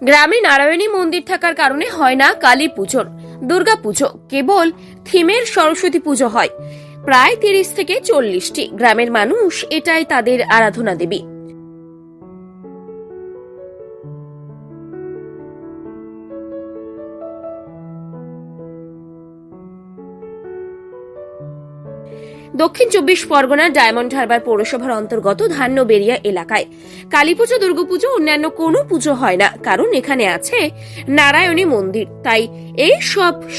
গ্রামে নারায়ণী মন্দির থাকার কারণে হয় না কালী পুজোর দুর্গা পুজো, কেবল থিমের সরস্বতী পুজো হয়। প্রায় 30 থেকে 40টি গ্রামের মানুষ এটাই তাদের আরাধনা দেবী। দক্ষিণ 24 পরগনার ডায়মন্ড হারবার পৌরসভার অন্তর্গত ধান্যবেরিয়া এলাকায় কালীপুজো, দুর্গাপুজো, অন্যান্য কোনো পুজো হয় না, কারণ এখানে আছে নারায়ণী মন্দির। তাই এই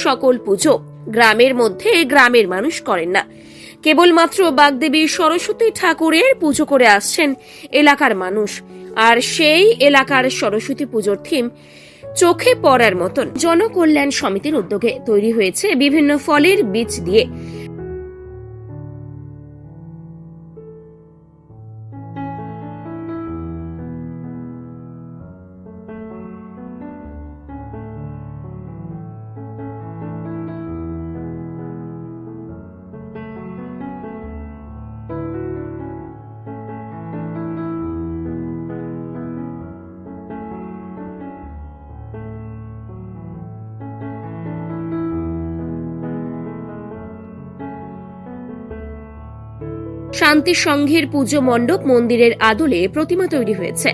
সকল পুজো গ্রামের মধ্যে গ্রামের মানুষ করেন না। কেবলমাত্র বাগদেবী সরস্বতী ঠাকুরের পুজো করে আসছেন এলাকার মানুষ। আর সেই এলাকার সরস্বতী পুজোর থিম চোখে পড়ার মতন। জনকল্যাণ সমিতির উদ্যোগে তৈরি হয়েছে বিভিন্ন ফলের বীজ দিয়ে। শান্তি সংঘের পুজো মণ্ডপ মন্দিরের আদলে প্রতিমা তৈরি হয়েছে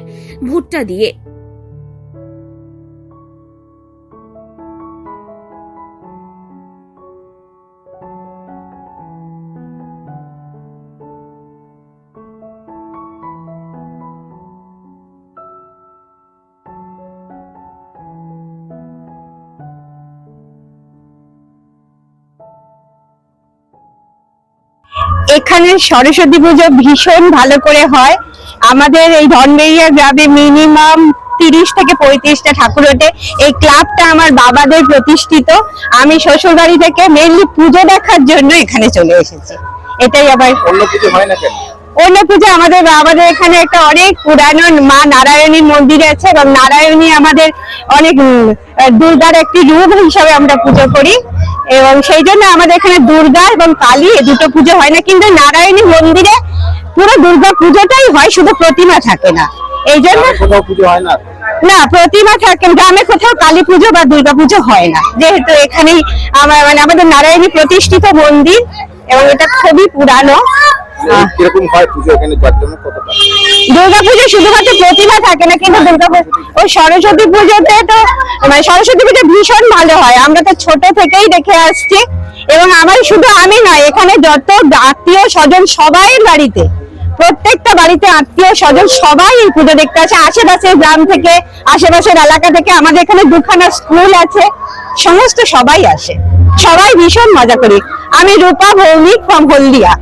ভুট্টা দিয়ে। এখানে সরস্বতী পুজো ভীষণ ভালো করে হয়। আমাদের এই ধনবেরিয়া গ্রামে মিনিমাম 30 থেকে 35টা ঠাকুর ওঠে। এই ক্লাবটা আমার বাবাদের প্রতিষ্ঠিত। আমি শ্বশুর বাড়ি থেকে মেইনলি পুজো দেখার জন্য এখানে চলে এসেছি। এটাই আবার অন্য পুজো হয় না কেন? অন্য পুজো আমাদের এখানে একটা অনেক পুরানো মা নারায়ণীর মন্দির আছে, এবং নারায়ণী আমাদের অনেক দুর্গার একটি রূপ হিসাবে আমরা পুজো করি, এবং সেই জন্য আমাদের এখানে দুর্গা এবং কালী এই দুটো পুজো হয় না। কিন্তু নারায়ণী মন্দিরে পুরো দুর্গা পুজোটাই হয়, শুধু প্রতিমা থাকে না। এই জন্য কোথাও পুজো হয় না, না প্রতিমা থাকে। গ্রামে কোথাও কালী পুজো বা দুর্গা পুজো হয় না, যেহেতু এখানেই আমাদের নারায়ণী প্রতিষ্ঠিত মন্দির, এবং এটা খুবই পুরানো। কিরকম হয় পুজো এখানে? জাঁকজমক কতটা? দুর্গা পুজো শুধুমাত্র প্রতিমা থাকে না, কিন্তু দুর্গা ওই সরস্বতী পুজোতে তো সরস্বতী পুজো ভীষণ ভালো হয়। আমরা তো ছোট থেকেই দেখে আসছি, এবং আমি নয়, এখানে যত আত্মীয় স্বজন সবাই বাড়িতে, প্রত্যেকটা বাড়িতে আত্মীয় স্বজন সবাই এই পুজো দেখতে আসে। আশেপাশের গ্রাম থেকে, আশেপাশের এলাকা থেকে, আমাদের এখানে দুখানা স্কুল আছে, সমস্ত সবাই আসে, সবাই ভীষণ মজা করি। আমি রূপা ভৌমিক ফ্রম হলদিয়া।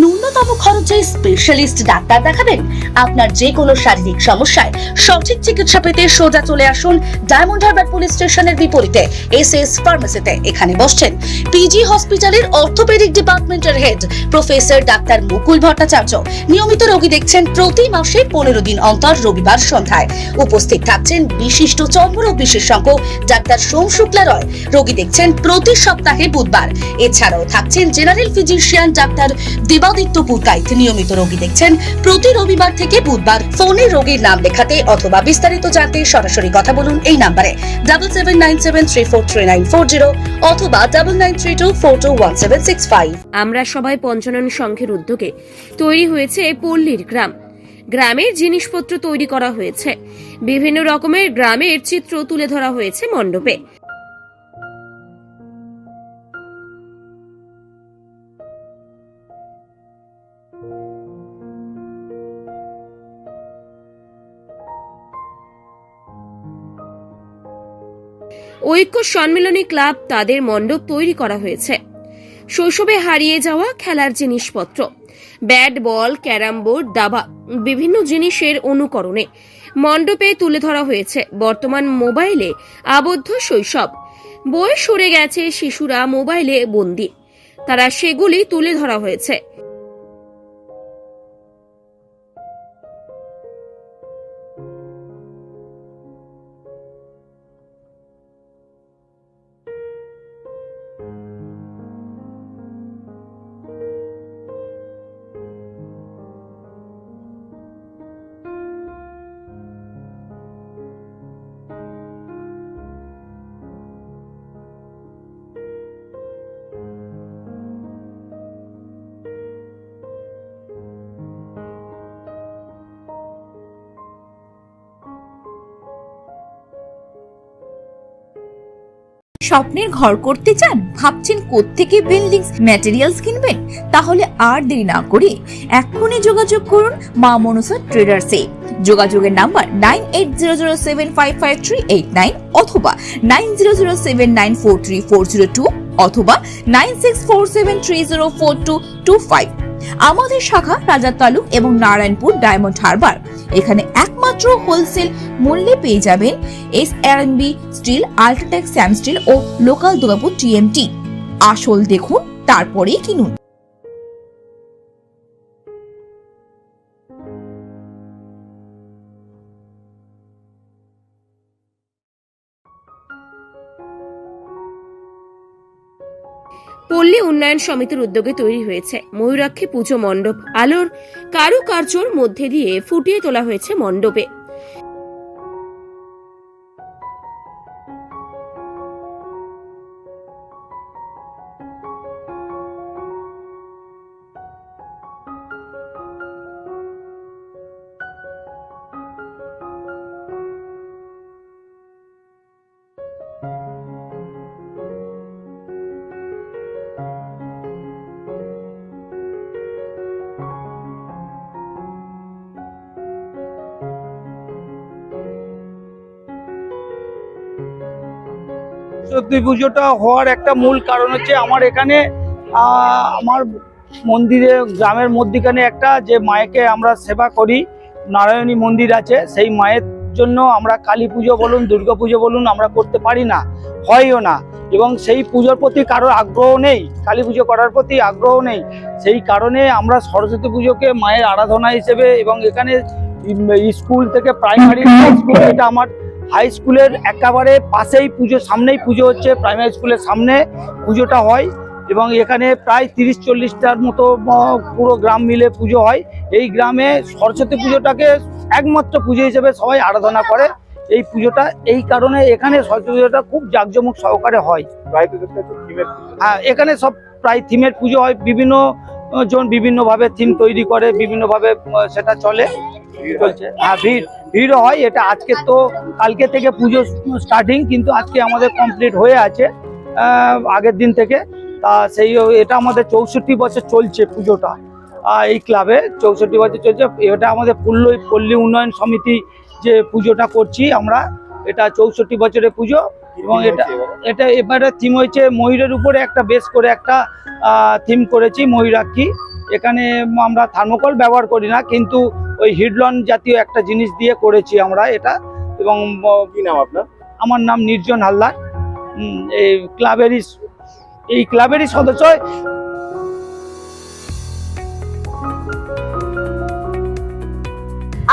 ন্যূনতম খরচে স্পেশালিস্ট ডাক্তার দেখাবেন? আপনার যে কোনো শারীরিক সমস্যায় সঠিক চিকিৎসা পেতে সোজা চলে আসুন ডায়মন্ড হারবার পুলিশ স্টেশনের বিপরীতে এসএস ফার্মেসিতে। এখানে বসছেন পিজি হসপিটালের অর্থোপেডিক ডিপার্টমেন্টের হেড প্রফেসর ডাক্তার মুকুল ভট্টাচার্য। নিয়মিত রোগী দেখছেন প্রতি মাসে 15 দিন অন্তর রবিবার সন্ধ্যায়। উপস্থিত থাকছেন বিশিষ্ট চর্মরোগ বিশেষজ্ঞ ডাক্তার সোম শুক্লা রয়। রোগী দেখছেন প্রতি সপ্তাহে বুধবার। এছাড়াও থাকছেন general physician doctor Debaditya Purkait. নিয়মিত রোগী দেখছেন প্রতি রবিবার থেকে বুধবার। ফোনে রোগীর নাম লেখাতে অথবা বিস্তারিত জানতে সরাসরি কথা বলুন এই নাম্বারে 7797343940 অথবা 9932421765। আমরা সবাই পঞ্চানন সংঘের উদ্যোগে তৈরি হয়েছে পল্লীর গ্রাম। গ্রামের জিনিসপত্র তৈরি করা হয়েছে, বিভিন্ন রকমের গ্রামের চিত্র তুলে ধরা হয়েছে মণ্ডপে। ঐক্য সম্মেলনী ক্লাব তাদের মণ্ডপ তৈরি করা হয়েছে। শৈশবে হারিয়ে যাওয়া খেলার জিনিসপত্র, ব্যাট বল, ক্যারাম বোর্ড, দাবা, বিভিন্ন জিনিসের অনুকরণে মণ্ডপে তুলে ধরা হয়েছে বর্তমান মোবাইলে আবদ্ধ শৈশব। বয়স সরে গেছে, শিশুরা মোবাইলে বন্দী, তারা সেগুলি তুলে ধরা হয়েছে। স্বপ্নের ঘর করতে চান, ভাবছেন কোত্থেকে বিল্ডিং ম্যাটেরিয়ালস কিনবেন? তাহলে আর দেরি না করে এক্ষুনি যোগাযোগ করুন মা মনসা ট্রেডার্সে। যোগাযোগের নাম্বার 9800755389 অথবা 9007943402 অথবা 9647304225। আমাদের শাখা রাজা তালুক এবং নারায়ণপুর ডায়মন্ড হারবার। এখানে একমাত্র হোলসেল মূল্যে পেয়ে যাবেন SRMB স্টিল, আল্ট্রাটেক স্যাম স্টিল ও লোকাল দুর্গাপুর TMT। আসল দেখুন, তারপরেই কিনুন। পল্লী উন্নয়ন সমিতির উদ্যোগে তৈরি হয়েছে ময়ূরাক্ষী পুজো মণ্ডপ। আলোর কারুকার্যর মধ্যে দিয়ে ফুটিয়ে তোলা হয়েছে মণ্ডপে। সরস্বতী পুজোটা হওয়ার একটা মূল কারণ হচ্ছে আমার এখানে আমার মন্দিরে গ্রামের মধ্যিখানে একটা যে মায়েকে আমরা সেবা করি, নারায়ণী মন্দির আছে, সেই মায়ের জন্য আমরা কালী পুজো বলুন, দুর্গা পুজো বলুন, আমরা করতে পারি না, হয়ও না। এবং সেই পুজোর প্রতি কারোর আগ্রহ নেই, কালী পুজো করার প্রতি আগ্রহ নেই। সেই কারণে আমরা সরস্বতী পুজোকে মায়ের আরাধনা হিসেবে, এবং এখানে স্কুল থেকে প্রাইমারি স্কুল, এটা আমার হাই স্কুলের একেবারে পাশেই পুজো, সামনেই পুজো হচ্ছে, প্রাইমারি স্কুলের সামনে পুজোটা হয়। এবং এখানে প্রায় 30-40টার মতো পুরো গ্রাম মিলে পুজো হয়। এই গ্রামে সরস্বতী পুজোটাকে একমাত্র পুজো হিসেবে সবাই আরাধনা করে। এই পুজোটা এই কারণে এখানে সরস্বতী পুজোটা খুব জাঁকজমক সহকারে হয়। হ্যাঁ, এখানে সব প্রায় থিমের পুজো হয়, বিভিন্ন জন বিভিন্নভাবে থিম তৈরি করে, বিভিন্নভাবে সেটা চলছে। হ্যাঁ, ভিড়ও হয়। এটা আজকে তো কালকে থেকে পুজো স্টার্টিং, কিন্তু আজকে আমাদের কমপ্লিট হয়ে আছে আগের দিন থেকে। তা সেই এটা আমাদের 64 বছর চলছে পুজোটা, এই ক্লাবে 64 বছর চলছে। এটা আমাদের পল্লী উন্নয়ন সমিতি যে পুজোটা করছি আমরা, এটা 64 বছরের পুজো। এবং এটা এবারে থিম হয়েছে ময়ূরের উপরে একটা বেশ করে একটা থিম করেছি, ময়ূরাক্ষী। এখানে আমরা থার্মোকল ব্যবহার করি না, কিন্তু ওই হিডলন জাতীয় একটা জিনিস দিয়ে করেছি আমরা এটা। এবং কি নাম আপনার? আমার নাম নির্জন হালদার, এই ক্লাবেরই সদস্য।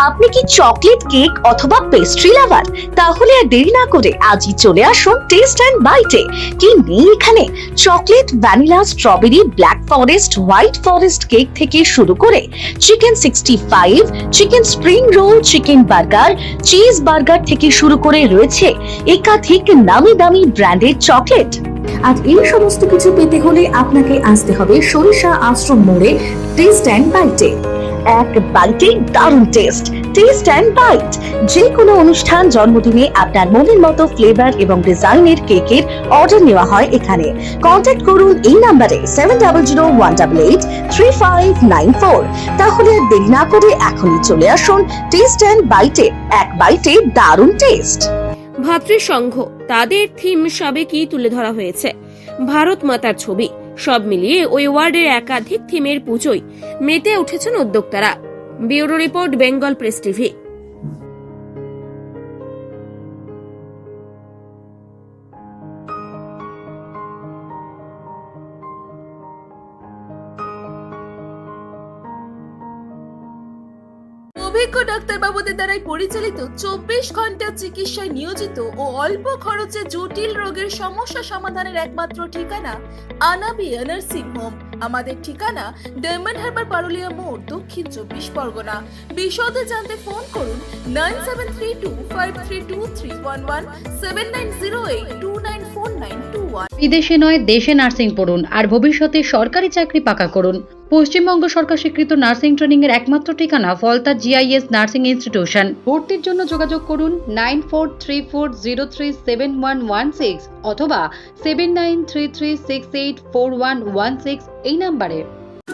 আপনি কি চকলেট, কেক অথবা পেস্ট্রি লাভার? তাহলে আর দেরি না করে আজই চলে আসুন টেস্ট অ্যান্ড বাইটে। কি নেই এখানে? Chocolate, vanilla, strawberry, black forest, white forest cake থেকে শুরু করে chicken 65, chicken spring roll, chicken burger, cheese burger থেকে শুরু করে রয়েছে একাধিক নামি দামি ব্র্যান্ডের চকলেট। আর এই সমস্ত কিছু পেতে হলে আপনাকে আসতে হবে সরিষা আশ্রম মোড়ে টেস্ট অ্যান্ড বাইটে। এক বাইটে দারুণ টেস্ট। টেস্ট অ্যান্ড বাইট, যে কোনো অনুষ্ঠান, জন্মদিনে আপনার মনের মতো ফ্লেভার এবং ডিজাইনের কেকের অর্ডার নেওয়া হয় এখানে। কন্ট্যাক্ট করুন এই নাম্বারে 7001883594। তাহলে আর দেরি না করে এখনই চলে আসুন টেস্ট অ্যান্ড বাইটে। এক বাইটে দারুণ টেস্ট। ভাতৃসংঘ, তাদের থিম সাবেকি তুলে ধরা হয়েছে ভারত মাতার ছবি। সব মিলিয়ে ওই ওয়ার্ডের একাধিক থিমের পুজোয় মেতে উঠেছেন উদ্যোক্তারা। Bureau report, Bengal press TV. অভিজ্ঞ ডাক্তারবাবুদের দ্বারাই পরিচালিত 24 ঘন্টা চিকিৎসায় নিয়োজিত ও অল্প খরচে জটিল রোগের সমস্যা সমাধানের একমাত্র ঠিকানা আনাবিয়া নার্সিং হোম। আমাদের ঠিকানা ডায়মন্ড হারবার, পারুলিয়া মোড়, দক্ষিণ 24 পরগনা। বিশদে জানতে ফোন করুন 9732532311, 7908294921। বিদেশে নয়, দেশে নার্সিং পড়ুন আর ভবিষ্যতে সরকারি চাকরি পাকা করুন। পশ্চিমবঙ্গ সরকার স্বীকৃত নার্সিং ট্রেনিং এর একমাত্র ঠিকানা ফলতা জিআইএস নার্সিং ইনস্টিটিউশন। ভর্তির জন্য যোগাযোগ করুন 9434037116 অথবা 7933684116 এই নম্বরে।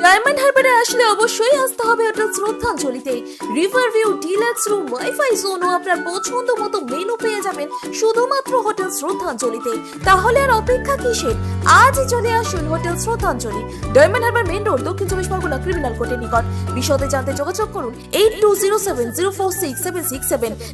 ডায়মন্ড হারবারে আসলে অবশ্যই আসতে হবে হোটেল শ্রদ্ধাঞ্জলিতে। River view, deluxe room, wifi zone ও আপনার পছন্দ মতো মেনু পেয়ে যাবেন শুধুমাত্র হোটেল শ্রদ্ধাঞ্জলিতে। তাহলে আর অপেক্ষা কিসের? আজই চলে আসুন হোটেল শ্রদ্ধাঞ্জলি, ডায়মন্ড হারবার মেন রোড, দক্ষিণ চব্বিশ পরগনা, ক্রিমিনাল কোর্টের নিকট। বিশদে জানতে যোগাযোগ করুন 8207046767।